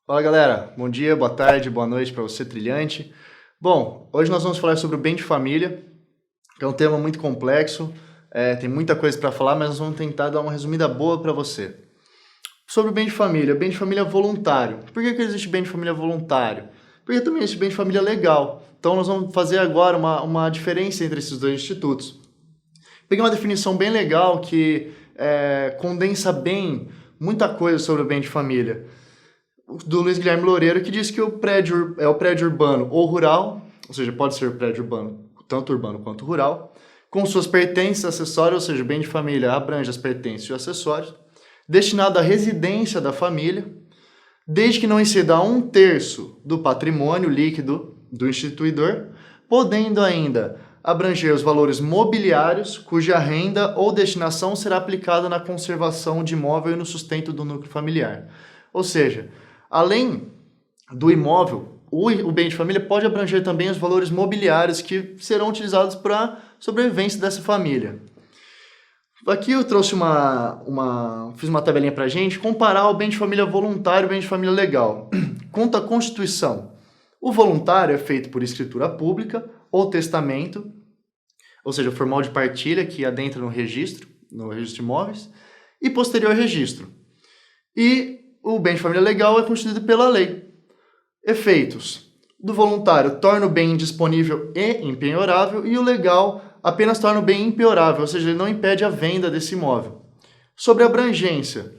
Fala galera, bom dia, boa tarde, boa noite para você trilhante. Bom, hoje nós vamos falar sobre o bem de família, que é um tema muito complexo, tem muita coisa para falar, mas nós vamos tentar dar uma resumida boa para você. Sobre o bem de família voluntário. Por que existe bem de família voluntário? Porque também existe bem de família legal. Então nós vamos fazer agora uma diferença entre esses dois institutos. Peguei uma definição bem legal que condensa bem muita coisa sobre o bem de família, do Luiz Guilherme Loureiro, que diz que o prédio é o prédio urbano ou rural, ou seja, pode ser o prédio urbano, tanto urbano quanto rural, com suas pertences, acessórios, ou seja, o bem de família abrange as pertences e os acessórios, destinado à residência da família, desde que não exceda 1/3 do patrimônio líquido do instituidor, podendo ainda abranger os valores mobiliários, cuja renda ou destinação será aplicada na conservação de imóvel e no sustento do núcleo familiar. Ou seja, além do imóvel, o bem de família pode abranger também os valores mobiliários que serão utilizados para a sobrevivência dessa família. Aqui eu trouxe fiz uma tabelinha para a gente comparar o bem de família voluntário e o bem de família legal. Quanto à Constituição, o voluntário é feito por escritura pública ou testamento, ou seja, formal de partilha que adentra no registro de imóveis, e posterior registro. E o bem de família legal é constituído pela lei. Efeitos do voluntário torna o bem indisponível e impenhorável, e o legal apenas torna o bem impenhorável, ou seja, ele não impede a venda desse imóvel. Sobre a abrangência,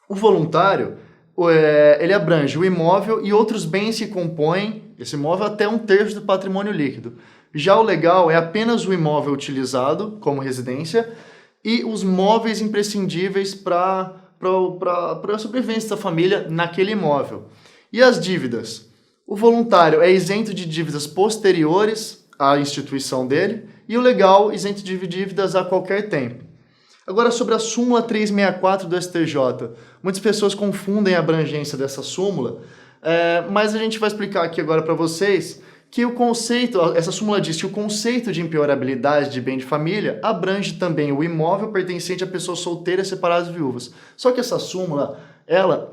o voluntário ele abrange o imóvel e outros bens que compõem esse imóvel até 1/3 do patrimônio líquido. Já o legal é apenas o imóvel utilizado como residência e os móveis imprescindíveis para a sobrevivência da família naquele imóvel. E as dívidas? O voluntário é isento de dívidas posteriores à instituição dele e o legal isento de dívidas a qualquer tempo. Agora, sobre a súmula 364 do STJ. Muitas pessoas confundem a abrangência dessa súmula, mas a gente vai explicar aqui agora para vocês que essa súmula diz que o conceito de impenhorabilidade de bem de família abrange também o imóvel pertencente a pessoas solteiras, separadas e viúvas. Só que essa súmula, ela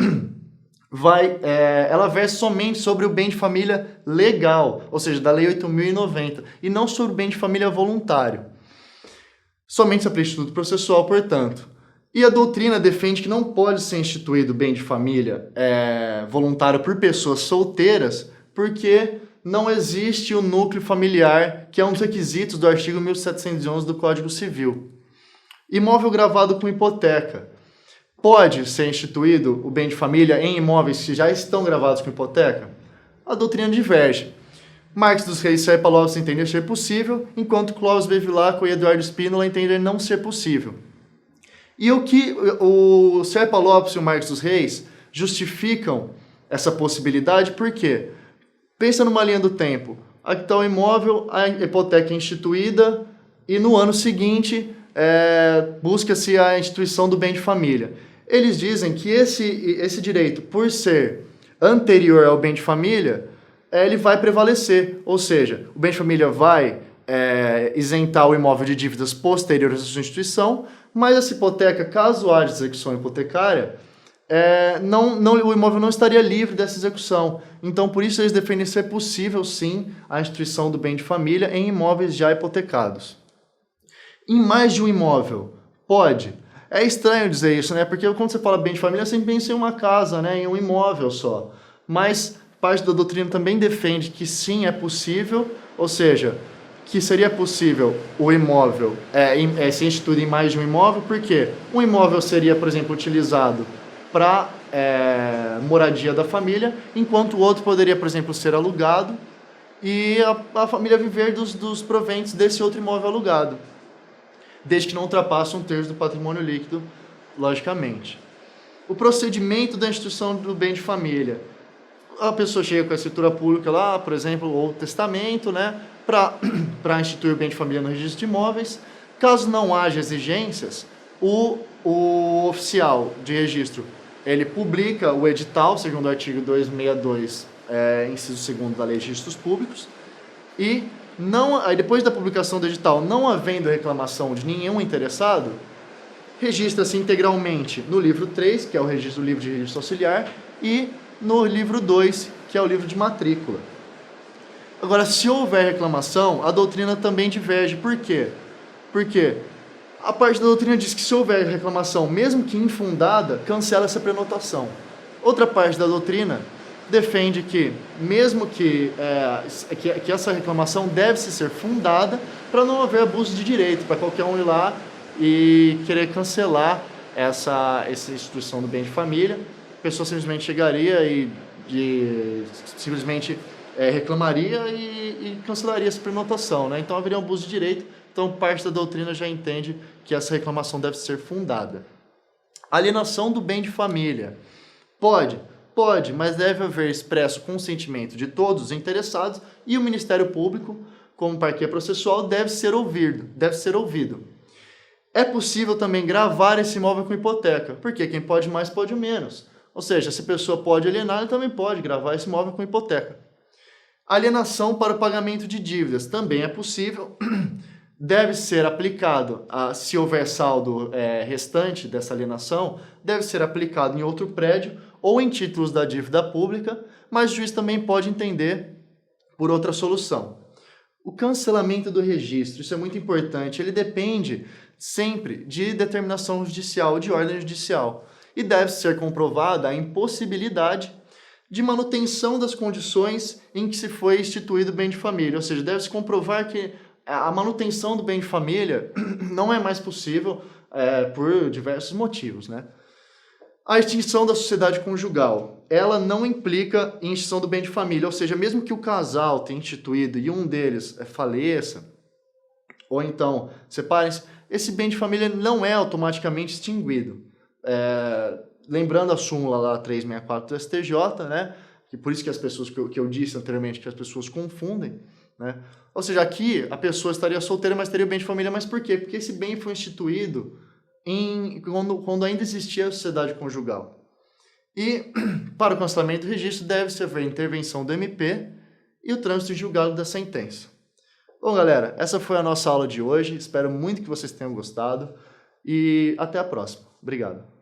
versa somente sobre o bem de família legal, ou seja, da Lei 8.090, e não sobre o bem de família voluntário. Somente se aplica ao Instituto Processual, portanto. E a doutrina defende que não pode ser instituído bem de família voluntário por pessoas solteiras, porque não existe o núcleo familiar, que é um dos requisitos do artigo 1711 do Código Civil. Imóvel gravado com hipoteca. Pode ser instituído o bem de família em imóveis que já estão gravados com hipoteca? A doutrina diverge. Marques dos Reis e Serpa Lopes entendem ser possível, enquanto Clóvis Bevilacqua e Eduardo Spínola entendem não ser possível. E o que o Serpa Lopes e o Marques dos Reis justificam essa possibilidade? Por quê? Pensa numa linha do tempo. Aqui está o imóvel, a hipoteca é instituída e no ano seguinte busca-se a instituição do bem de família. Eles dizem que esse direito, por ser anterior ao bem de família, ele vai prevalecer. Ou seja, o bem de família vai isentar o imóvel de dívidas posteriores à sua instituição, mas essa hipoteca, caso haja execução hipotecária, o imóvel não estaria livre dessa execução. Então, por isso, eles defendem ser possível, sim, a instituição do bem de família em imóveis já hipotecados. Em mais de um imóvel, pode. É estranho dizer isso, né? Porque quando você fala bem de família, você sempre pensa em uma casa, né? Em um imóvel só. Mas parte da doutrina também defende que sim, é possível, ou seja, que seria possível o imóvel ser instituído em mais de um imóvel, porque um imóvel seria, por exemplo, utilizado para moradia da família, enquanto o outro poderia, por exemplo, ser alugado e a família viver dos proventos desse outro imóvel alugado, desde que não ultrapasse 1/3 do patrimônio líquido, logicamente. O procedimento da instituição do bem de família. A pessoa chega com a escritura pública lá, por exemplo, ou testamento, né, para instituir o bem de família no registro de imóveis. Caso não haja exigências, o oficial de registro, ele publica o edital, segundo o artigo 262, inciso 2º da Lei de Registros Públicos, e Aí depois da publicação do edital, não havendo reclamação de nenhum interessado, registra-se integralmente no livro 3, que é o livro de registro auxiliar, e no livro 2, que é o livro de matrícula. Agora, se houver reclamação, a doutrina também diverge. Por quê? Porque a parte da doutrina diz que se houver reclamação, mesmo que infundada, cancela essa prenotação. Outra parte da doutrina defende que, mesmo que essa reclamação deve ser fundada para não haver abuso de direito, para qualquer um ir lá e querer cancelar essa instituição do bem de família. A pessoa simplesmente chegaria e simplesmente reclamaria e cancelaria essa prenotação, né? Então haveria um abuso de direito. Então parte da doutrina já entende que essa reclamação deve ser fundada. Alienação do bem de família. Pode, mas deve haver expresso consentimento de todos os interessados e o Ministério Público, como parquê processual, deve ser ouvido. É possível também gravar esse imóvel com hipoteca, porque quem pode mais pode menos. Ou seja, se a pessoa pode alienar, ela também pode gravar esse imóvel com hipoteca. Alienação para o pagamento de dívidas também é possível. Deve ser aplicado, se houver saldo restante dessa alienação, deve ser aplicado em outro prédio ou em títulos da dívida pública, mas o juiz também pode entender por outra solução. O cancelamento do registro, isso é muito importante, ele depende sempre de determinação judicial, de ordem judicial, e deve ser comprovada a impossibilidade de manutenção das condições em que se foi instituído o bem de família, ou seja, deve-se comprovar que a manutenção do bem de família não é mais possível por diversos motivos, né? A extinção da sociedade conjugal, ela não implica em extinção do bem de família, ou seja, mesmo que o casal tenha instituído e um deles faleça, ou então separem-se, esse bem de família não é automaticamente extinguido. Lembrando a súmula lá 364 do STJ, né? Que por isso que as pessoas, que eu disse anteriormente, que as pessoas confundem, né? Ou seja, aqui a pessoa estaria solteira, mas teria o bem de família, mas por quê? Porque esse bem foi instituído quando ainda existia a sociedade conjugal. E para o cancelamento do registro deve-se haver intervenção do MP e o trânsito julgado da sentença. Bom, galera, essa foi a nossa aula de hoje. Espero muito que vocês tenham gostado e até a próxima. Obrigado.